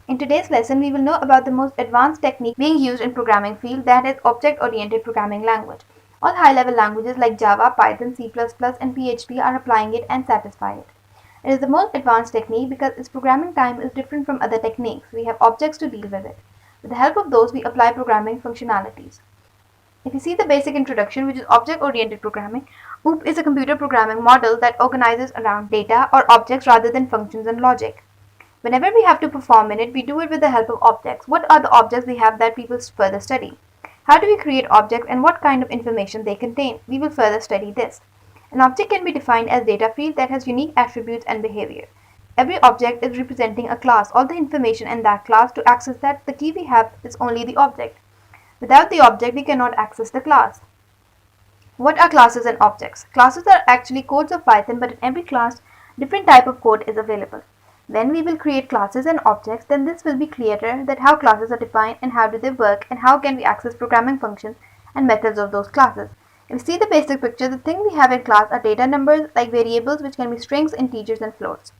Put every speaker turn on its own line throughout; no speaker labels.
In today's lesson, we will know about the most advanced technique being used in programming field, that is object-oriented programming language. All high-level languages like Java, Python, C++, and PHP are applying it and satisfy it. It is the most advanced technique because its programming time is different from other techniques. We have objects to deal with it. With the help of those, we apply programming functionalities. If you see the basic introduction, which is object-oriented programming, OOP is a computer programming model that organizes around data or objects rather than functions and logic. Whenever we have to perform in it, we do it with the help of objects. What are the objects we have that we will further study? How do we create objects and what kind of information they contain? We will further study this. An object can be defined as data field that has unique attributes and behavior. Every object is representing a class. All the information in that class, to access that, the key we have is only the object. Without the object, we cannot access the class. What are classes and objects? Classes are actually codes of Python, but in every class, different type of code is available. When we will create classes and objects, then this will be clearer that how classes are defined and how do they work and how can we access programming functions and methods of those classes. If you see the basic picture, the thing we have in class are data numbers like variables which can be strings, integers and floats.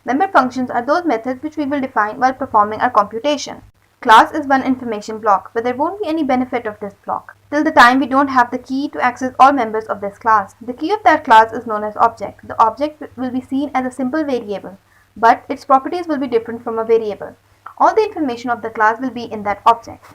Member functions are those methods which we will define while performing our computation. Class is one information block, but there won't be any benefit of this block till the time we don't have the key to access all members of this class. The key of that class is known as object. The object will be seen as a simple variable, but its properties will be different from a variable. All the information of the class will be in that object.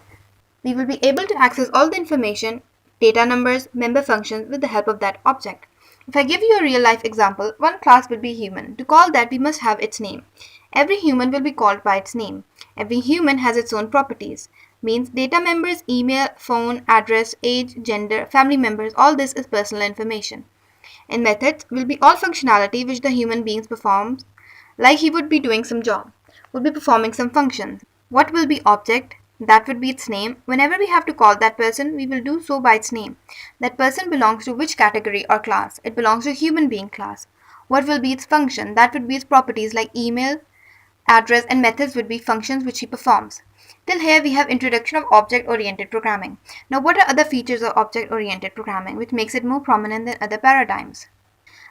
We will be able to access all the information, data numbers, member functions with the help of that object. If I give you a real life example, one class will be human. To call that, we must have its name. Every human will be called by its name. Every human has its own properties. Means data members, email, phone, address, age, gender, family members, all this is personal information. In methods will be all functionality which the human beings performs, like he would be doing some job, would be performing some functions. What will be object? That would be its name. Whenever we have to call that person, we will do so by its name. That person belongs to which category or class? It belongs to human being class. What will be its function? That would be its properties like email, address, and methods would be functions which he performs. Till here we have introduction of object-oriented programming. Now what are other features of object-oriented programming which makes it more prominent than other paradigms?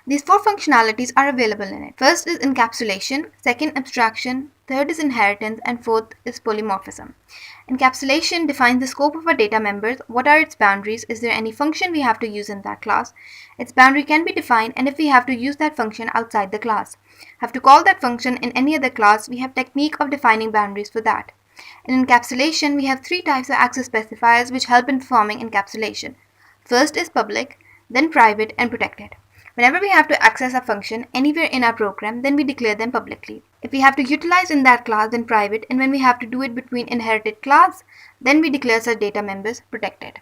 These four functionalities are available in it. First is encapsulation, second abstraction, third is inheritance, and fourth is polymorphism. Encapsulation defines the scope of our data members. What are its boundaries? Is there any function we have to use in that class? Its boundary can be defined, and if we have to use that function outside the class, have to call that function in any other class, we have technique of defining boundaries for that. In encapsulation, we have three types of access specifiers which help in performing encapsulation. First is public, then private, and protected. Whenever we have to access a function anywhere in our program, then we declare them publicly. If we have to utilize in that class, then private, and when we have to do it between inherited class, then we declare such data members protected.